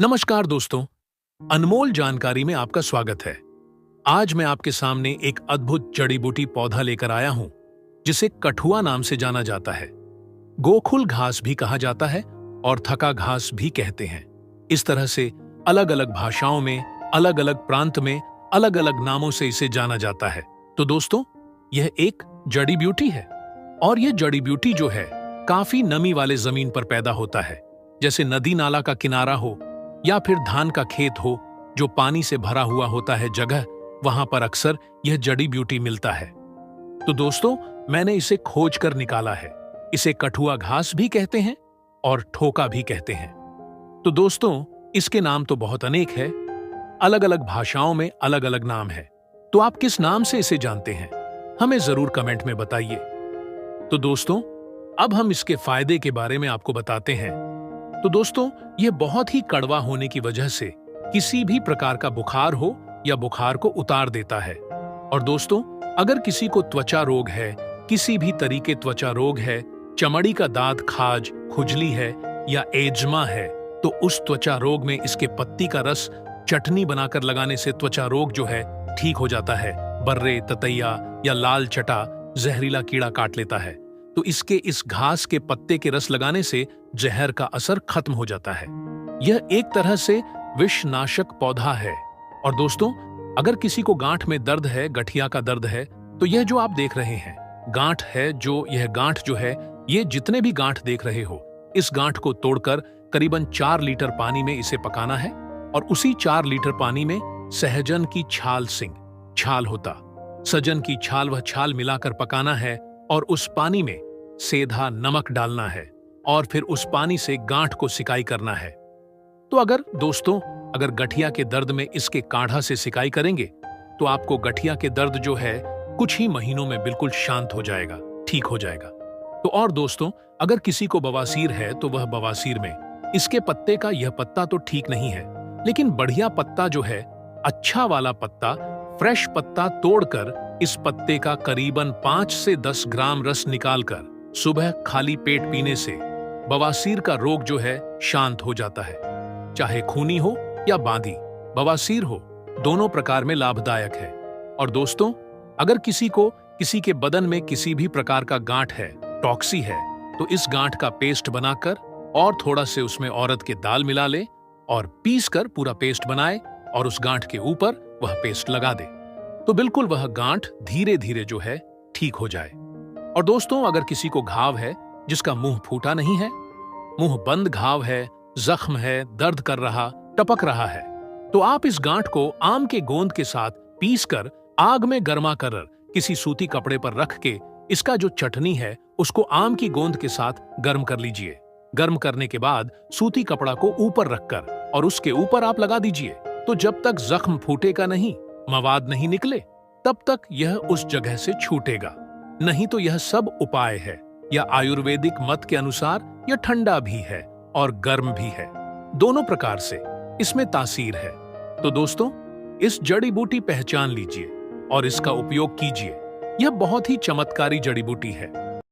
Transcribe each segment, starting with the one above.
नमस्कार दोस्तों, अनमोल जानकारी में आपका स्वागत है। आज मैं आपके सामने एक अद्भुत जड़ी बूटी पौधा लेकर आया हूं, जिसे कठुआ नाम से जाना जाता है। गोखुल घास भी कहा जाता है और थका घास भी कहते हैं। इस तरह से अलग अलग भाषाओं में, अलग अलग प्रांत में, अलग अलग नामों से इसे जाना जाता है। तो दोस्तों, यह एक जड़ी बूटी है और यह जड़ी बूटी जो है काफी नमी वाले जमीन पर पैदा होता है, जैसे नदी नाला का किनारा हो या फिर धान का खेत हो जो पानी से भरा हुआ होता है जगह, वहां पर अक्सर यह जड़ी बूटी मिलता है। तो दोस्तों, मैंने इसे खोज कर निकाला है। इसे कठुआ घास भी कहते हैं और ठोका भी कहते हैं। तो दोस्तों, इसके नाम तो बहुत अनेक है, अलग अलग भाषाओं में अलग अलग नाम है। तो आप किस नाम से इसे जानते हैं, हमें जरूर कमेंट में बताइए। तो दोस्तों, अब हम इसके फायदे के बारे में आपको बताते हैं। तो दोस्तों, यह बहुत ही कड़वा होने की वजह से किसी भी प्रकार का बुखार हो या बुखार को उतार देता है। और दोस्तों, अगर किसी को त्वचा रोग है, किसी भी तरीके त्वचा रोग है, चमड़ी का दाद, खाज, खुजली है या एज्मा है, तो उस त्वचा रोग में इसके पत्ती का रस चटनी बनाकर लगाने से त्वचा रोग जो है ठीक हो जाता है। बर्रे, ततैया या लाल चटा जहरीला कीड़ा काट लेता है, तो इसके इस घास के पत्ते के रस लगाने से जहर का असर खत्म हो जाता है। यह एक तरह से विषनाशक पौधा है। और दोस्तों, अगर किसी को गांठ में दर्द है, गठिया का दर्द है, तो यह जो आप देख रहे हैं गांठ है, जो यह गांठ जो है, ये जितने भी गांठ देख रहे हो, इस गांठ को तोड़कर करीबन 4 लीटर पानी में इसे पकाना है। और उसी 4 लीटर पानी में सहजन की छाल, छाल होता सजन की छाल, वह छाल मिलाकर पकाना है और उस पानी में सेंधा नमक डालना है और फिर उस पानी से गांठ को सिकाई करना है। तो अगर गठिया के दर्द में इसके काढ़ा से सिकाई करेंगे तो आपको गठिया के दर्द जो है कुछ ही महीनों में बिल्कुल शांत हो जाएगा, ठीक हो जाएगा। तो और दोस्तों, अगर किसी को बवासीर है तो वह बवासीर में इसके पत्ते का यह पत्ता तो ठीक नहीं है, लेकिन बढ़िया पत्ता जो है, अच्छा वाला पत्ता, फ्रेश पत्ता तोड़कर इस पत्ते का करीबन 5 से 10 ग्राम रस निकालकर सुबह खाली पेट पीने से बवासीर का रोग जो है शांत हो जाता है। चाहे खूनी हो या बांदी, बवासीर हो, दोनों प्रकार में लाभदायक है। और दोस्तों, अगर किसी के बदन में किसी भी प्रकार का गांठ है, टॉक्सी है, तो इस गांठ का पेस्ट बनाकर और थोड़ा से उसमें औरत के दाल मिला ले और पीसकर पूरा पेस्ट बनाए और उस गांठ के ऊपर वह पेस्ट लगा दे, तो बिल्कुल वह गांठ धीरे धीरे जो है ठीक हो जाए। और दोस्तों, अगर किसी को घाव है जिसका मुंह फूटा नहीं है, मुंह बंद घाव है, जख्म है, दर्द कर रहा, टपक रहा है, तो आप इस गांठ को आम के गोंद के साथ पीसकर आग में गर्मा कर किसी सूती कपड़े पर रख के इसका जो चटनी है उसको आम की गोंद के साथ गर्म कर लीजिए। गर्म करने के बाद सूती कपड़ा को ऊपर रखकर और उसके ऊपर आप लगा दीजिए। तो जब तक जख्म फूटेगा नहीं, मवाद नहीं निकले, तब तक यह उस जगह से छूटेगा। नहीं तो यह सब उपाय है, या आयुर्वेदिक मत के अनुसार यह ठंडा भी है और गर्म भी है, दोनों प्रकार से इसमें तासीर है। तो दोस्तों, इस जड़ी बूटी पहचान लीजिए और इसका उपयोग कीजिए। यह बहुत ही चमत्कारी जड़ी बूटी है।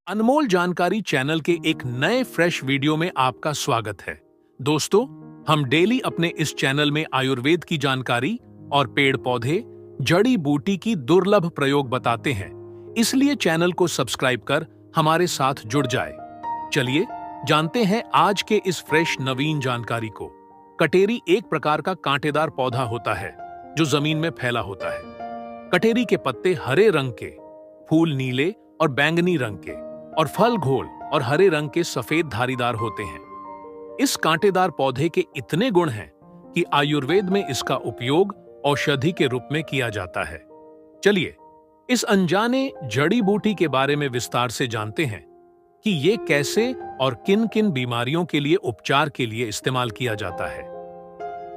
अनमोल जानकारी चैनल के एक नए फ्रेश वीडियो में आपका स्वागत है। दोस्तों, हम डेली अपने इस चैनल में आयुर्वेद की जानकारी और पेड़ पौधे, जड़ी बूटी की दुर्लभ प्रयोग बताते हैं, इसलिए चैनल को सब्सक्राइब कर हमारे साथ जुड़ जाए। चलिए जानते हैं आज के इस फ्रेश नवीन जानकारी को। कटेरी एक प्रकार का कांटेदार पौधा होता है जो जमीन में फैला होता है। कटेरी के पत्ते हरे रंग के, फूल नीले और बैंगनी रंग के और फल घोल और हरे रंग के सफेद धारीदार होते हैं। इस कांटेदार पौधे के इतने गुण हैं कि आयुर्वेद में इसका उपयोग औषधि के रूप में किया जाता है। चलिए इस अनजाने जड़ी बूटी के बारे में विस्तार से जानते हैं कि ये कैसे और किन किन बीमारियों के लिए उपचार के लिए इस्तेमाल किया जाता है।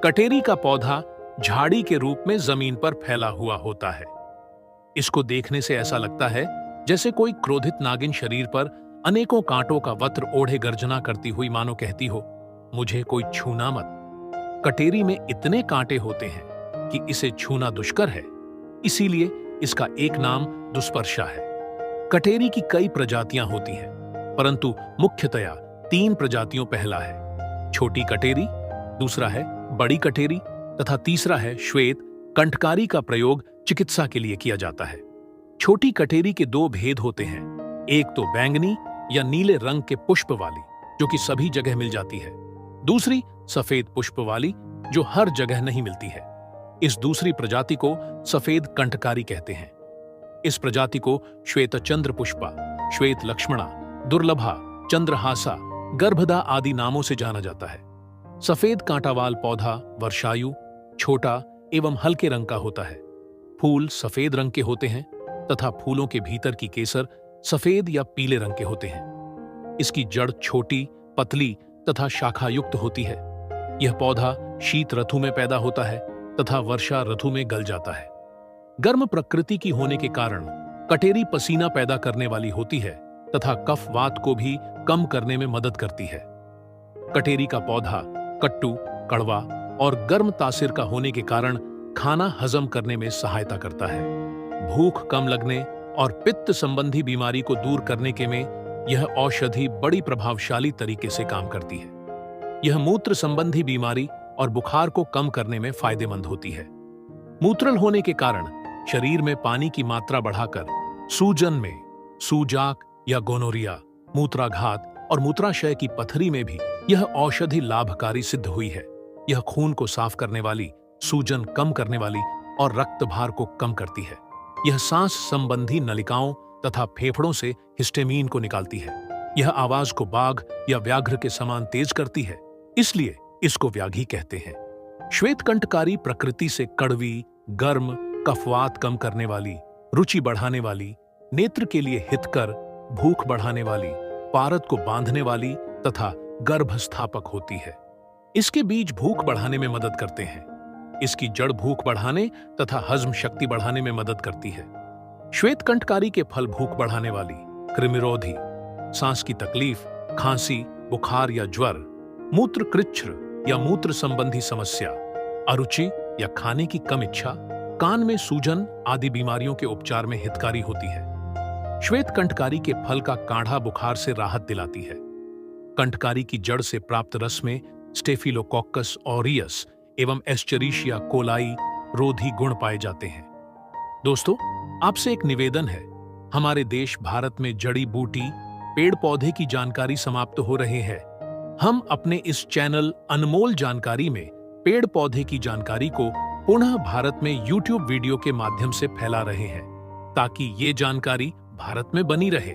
कटेरी का पौधा झाड़ी के रूप में जमीन पर फैला हुआ होता है। इसको देखने से ऐसा लगता है जैसे कोई क्रोधित नागिन शरीर पर अनेकों कांटों का वस्त्र ओढ़े गर्जना करती हुई मानो कहती हो, मुझे कोई छूना मत। कटेरी में इतने कांटे होते हैं कि इसे छूना दुष्कर है, इसीलिए इसका एक नाम दुष्पर्शा है। कटेरी की कई प्रजातियां होती हैं, परंतु मुख्यतया 3 प्रजातियों पहला है छोटी कटेरी, दूसरा है बड़ी कटेरी तथा तीसरा है श्वेत कंठकारी का प्रयोग चिकित्सा के लिए किया जाता है। छोटी कटेरी के दो भेद होते हैं, एक तो बैंगनी या नीले रंग के पुष्प वाली जो कि सभी जगह मिल जाती है, दूसरी सफेद पुष्प वाली जो हर जगह नहीं मिलती है। इस दूसरी प्रजाति को सफेद कंठकारी कहते हैं। इस प्रजाति को श्वेत चंद्र पुष्पा, श्वेत लक्ष्मणा, दुर्लभा, चंद्रहासा, गर्भदा आदि नामों से जाना जाता है। सफेद कांटावाल पौधा वर्षायु, छोटा एवं हल्के रंग का होता है। फूल सफेद रंग के होते हैं तथा फूलों के भीतर की केसर सफेद या पीले रंग के होते हैं। इसकी जड़ छोटी, पतली तथा शाखायुक्त होती है। यह पौधा शीत ऋतु में पैदा होता है तथा वर्षा ऋतु में गल जाता है। गर्म प्रकृति की होने के कारण कटेरी पसीना पैदा करने वाली होती है तथा कफ वात को भी कम करने में मदद करती है। कटेरी का पौधा कट्टू, कड़वा और गर्म तासीर का होने के कारण खाना हजम करने में सहायता करता है। भूख कम लगने और पित्त संबंधी बीमारी को दूर करने के में यह औषधि बड़ी प्रभावशाली तरीके से काम करती है। यह मूत्र संबंधी बीमारी और बुखार को कम करने में फायदेमंद होती है। मूत्रल होने के कारण शरीर में पानी की मात्रा बढ़ाकर सूजन में, सूजाक या गोनोरिया, मूत्राघात और मूत्राशय की पथरी में भी यह औषधि लाभकारी सिद्ध हुई है। यह खून को साफ करने वाली, सूजन कम करने वाली और रक्त भार को कम करती है। यह सांस संबंधी नलिकाओं तथा फेफड़ों से हिस्टेमीन को निकालती है। यह आवाज को बाघ या व्याघ्र के समान तेज करती है, इसलिए इसको व्याघ्री कहते हैं। श्वेत कंठकारी प्रकृति से कड़वी, गर्म, कफवात कम करने वाली, रुचि बढ़ाने वाली, नेत्र के लिए हितकर, भूख बढ़ाने वाली, पारद को बांधने वाली तथा गर्भस्थापक होती है। इसके बीज भूख बढ़ाने में मदद करते हैं। इसकी जड़ भूख बढ़ाने तथा हजम शक्ति बढ़ाने में मदद करती है। श्वेत कंठकारी के फल भूख बढ़ाने वाली, कृमिरोधी, सांस की तकलीफ, खांसी, बुखार या ज्वर, मूत्र कृच्छ्र या मूत्र संबंधी समस्या, अरुचि या खाने की कम इच्छा, कान में सूजन आदि बीमारियों के उपचार में हितकारी होती है। श्वेत कंठकारी के फल का काढ़ा बुखार से राहत दिलाती है। कंठकारी की जड़ से प्राप्त रस में स्टेफिलोकोक्कस ऑरियस एवं एस्चेरिशिया कोलाई रोधी गुण पाए जाते हैं। दोस्तों, आपसे एक निवेदन है, हमारे देश भारत में जड़ी बूटी, पेड़ पौधे की जानकारी समाप्त हो रहे हैं। हम अपने इस चैनल अनमोल जानकारी में पेड़ पौधे की जानकारी को पुनः भारत में YouTube वीडियो के माध्यम से फैला रहे हैं ताकि ये जानकारी भारत में बनी रहे।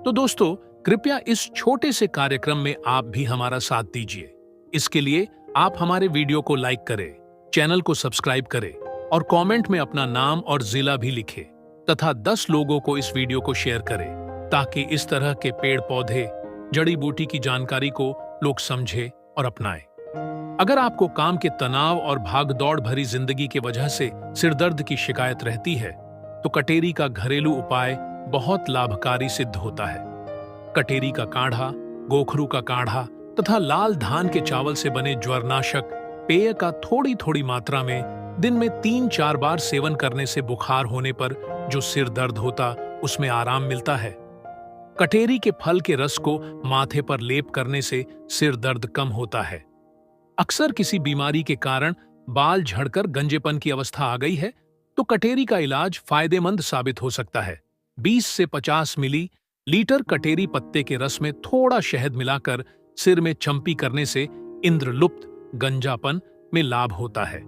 तो दोस्तों, कृपया इस छोटे से कार्यक्रम में आप भी हमारा साथ दीजिए। इसके लिए आप हमारे वीडियो को लाइक करें, चैनल को सब्सक्राइब करें और कमेंट में अपना नाम और जिला भी लिखें तथा 10 लोगों को इस वीडियो को शेयर करें ताकि इस तरह के पेड़ पौधे, जड़ी बूटी की जानकारी को लोग समझें और अपनाएं। अगर आपको काम के तनाव और भागदौड़ भरी जिंदगी की वजह से सिरदर्द की शिकायत रहती है तो कटेरी का घरेलू उपाय बहुत लाभकारी सिद्ध होता है। कटेरी का काढ़ा, गोखरू का काढ़ा तथा लाल धान के चावल से बने ज्वरनाशक पेय का थोड़ी थोड़ी मात्रा में दिन में 3-4 बार सेवन करने से बुखार होने पर जो सिर दर्द होता उसमें आराम मिलता है। कटेरी के फल के रस को माथे पर लेप करने से सिर दर्द कम होता है। अक्सर किसी बीमारी के कारण बाल झड़कर गंजेपन की अवस्था आ गई है तो कटेरी का इलाज फायदेमंद साबित हो सकता है। 20 से 50 मिलीलीटर कटेरी पत्ते के रस में थोड़ा शहद मिलाकर सिर में चंपी करने से इंद्रलुप्त गंजापन में लाभ होता है।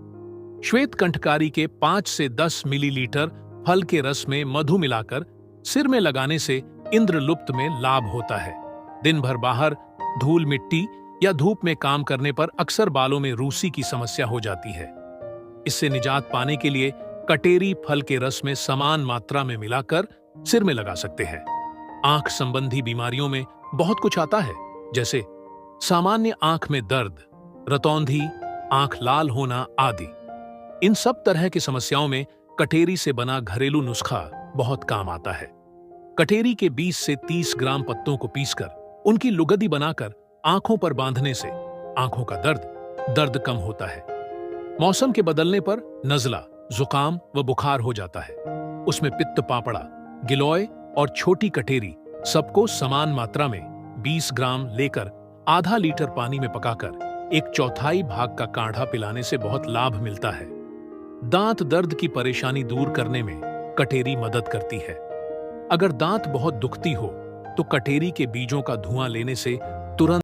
श्वेत कंठकारी के 5 से 10 मिलीलीटर फल के रस में मधु मिलाकर सिर में लगाने से इंद्रलुप्त में लाभ होता है। दिन भर बाहर धूल मिट्टी या धूप में काम करने पर अक्सर बालों में रूसी की समस्या हो जाती है। इससे निजात पाने के लिए कटेरी फल के रस में समान मात्रा में मिलाकर सिर में लगा सकते हैं। आंख संबंधी बीमारियों में बहुत कुछ आता है, जैसे सामान्य आंख में दर्द, रतौंधी, आंख लाल होना आदि। इन सब तरह की समस्याओं में कटेरी से बना घरेलू नुस्खा बहुत काम आता है। कटेरी के 20 से 30 ग्राम पत्तों को पीसकर उनकी लुगदी बनाकर आंखों पर बांधने से आंखों का दर्द कम होता है। मौसम के बदलने पर नजला, जुकाम व बुखार हो जाता है। उसमें पित्त पापड़ा, गिलोय और छोटी कटेरी सबको समान मात्रा में 20 ग्राम लेकर आधा लीटर पानी में पकाकर एक चौथाई भाग का काढ़ा पिलाने से बहुत लाभ मिलता है। दांत दर्द की परेशानी दूर करने में कटेरी मदद करती है। अगर दांत बहुत दुखती हो तो कटेरी के बीजों का धुआं लेने से तुरंत